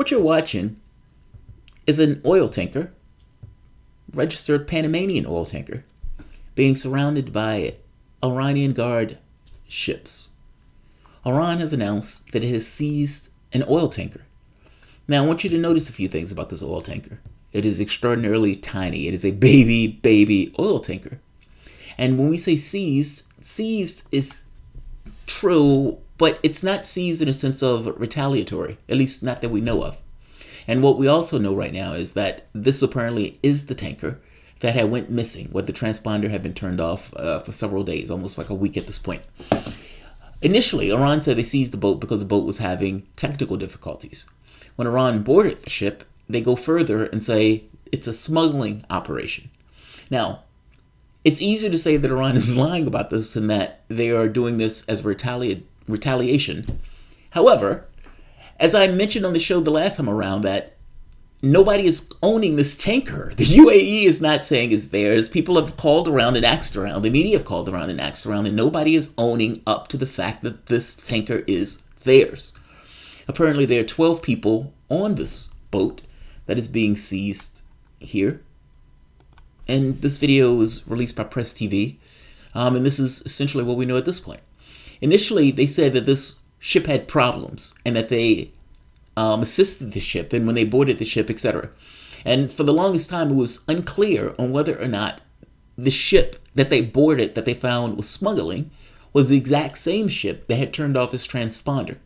what you're watching is an oil tanker, registered Panamanian oil tanker, being surrounded by Iranian Guard ships. Iran has announced that it has seized an oil tanker. Now, I want you to notice a few things about this oil tanker. It is extraordinarily tiny. It is a baby oil tanker. And when we say seized is true, but it's not seized in a sense of retaliatory, at least not that we know of. And what we also know right now is that this apparently is the tanker that had went missing, where the transponder had been turned off for several days, almost like a week at this point. Initially, Iran said they seized the boat because the boat was having technical difficulties. When Iran boarded the ship, they go further and say it's a smuggling operation. Now, it's easy to say that Iran is lying about this and that they are doing this as retaliation. However, as I mentioned on the show the last time around, that nobody is owning this tanker. The UAE is not saying it's theirs. People have called around and asked around. The media have called around and asked around, and nobody is owning up to the fact that this tanker is theirs. Apparently, there are 12 people on this boat that is being seized here. And this video was released by Press TV. And this is essentially what we know at this point. Initially, they said that this ship had problems and that they assisted the ship and when they boarded the ship, etc. And for the longest time, it was unclear on whether or not the ship that they boarded, that they found was smuggling, was the exact same ship that had turned off its transponder.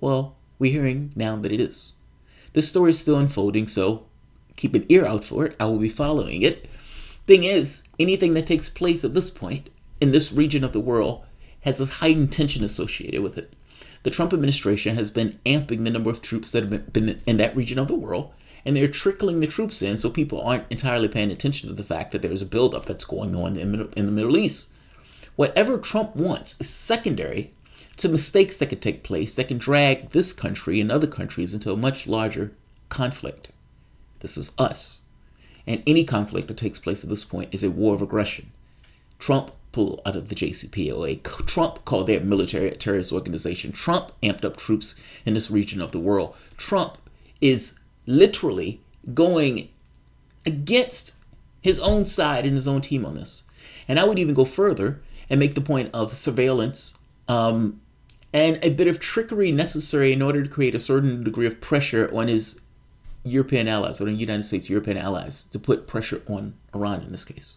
Well, we're hearing now that it is. This story is still unfolding, so keep an ear out for it. I will be following it. Thing is, anything that takes place at this point in this region of the world has a heightened tension associated with it. The Trump administration has been amping the number of troops that have been in that region of the world, and they're trickling the troops in so people aren't entirely paying attention to the fact that there's a buildup that's going on in the Middle East. Whatever Trump wants is secondary to mistakes that could take place that can drag this country and other countries into a much larger conflict. This is us. And any conflict that takes place at this point is a war of aggression. Trump pulled out of the JCPOA. Trump called their military a terrorist organization. Trump amped up troops in this region of the world. Trump is literally going against his own side and his own team on this. And I would even go further and make the point of surveillance and a bit of trickery necessary in order to create a certain degree of pressure on his European allies, or the United States European allies, to put pressure on Iran in this case.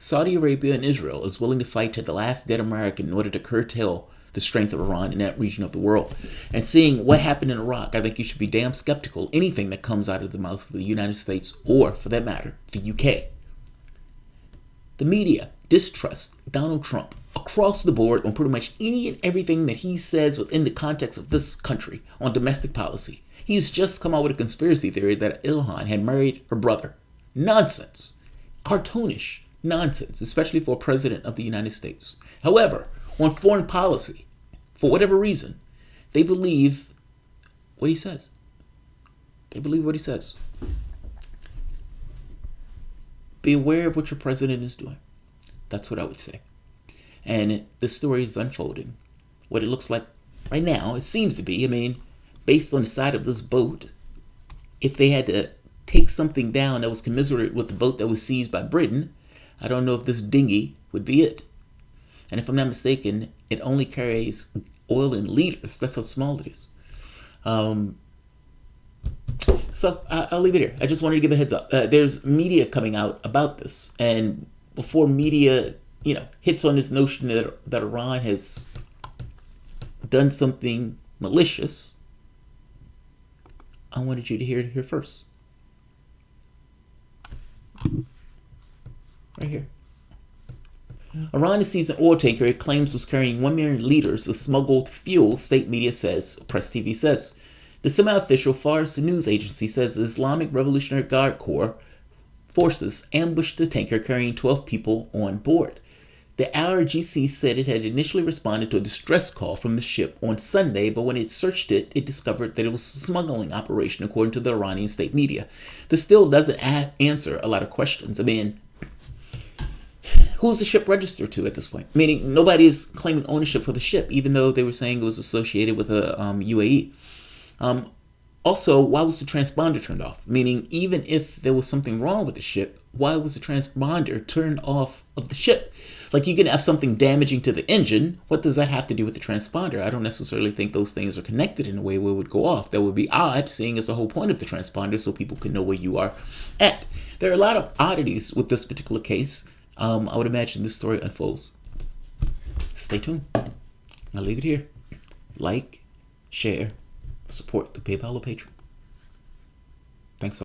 Saudi Arabia and Israel is willing to fight to the last dead American in order to curtail the strength of Iran in that region of the world. And seeing what happened in Iraq, I think you should be damn skeptical anything that comes out of the mouth of the United States, or for that matter, the UK. The media distrust Donald Trump across the board on pretty much any and everything that he says within the context of this country on domestic policy. He's just come out with a conspiracy theory that Ilhan had married her brother. Nonsense. Cartoonish nonsense, especially for a president of the United States. However, on foreign policy, for whatever reason, they believe what he says. They believe what he says. Be aware of what your president is doing. That's what I would say. And the story is unfolding. What it looks like right now, it seems to be, based on the side of this boat, if they had to take something down that was commensurate with the boat that was seized by Britain, I don't know if this dinghy would be it. And if I'm not mistaken, it only carries oil in liters. That's how small it is. So I'll leave it here. I just wanted to give a heads up. There's media coming out about this. And before media, hits on this notion that Iran has done something malicious, I wanted you to hear it here first. Right here. Iran has seized an oil tanker it claims was carrying 1 million liters of smuggled fuel, state media says, Press TV says. The semi-official Fars news agency says the Islamic Revolutionary Guard Corps forces ambushed the tanker carrying 12 people on board. The IRGC said it had initially responded to a distress call from the ship on Sunday, but when it searched it, it discovered that it was a smuggling operation, according to the Iranian state media. This still doesn't answer a lot of questions. Who's the ship registered to at this point? Meaning nobody is claiming ownership for the ship, even though they were saying it was associated with a UAE. Also, why was the transponder turned off? Meaning, even if there was something wrong with the ship, why was the transponder turned off of the ship? Like, you can have something damaging to the engine. What does that have to do with the transponder? I don't necessarily think those things are connected in a way where it would go off. That would be odd, seeing as the whole point of the transponder so people can know where you are at. There are a lot of oddities with this particular case. I would imagine this story unfolds. Stay tuned. I'll leave it here. Like, share, support the PayPal or Patreon. Thanks.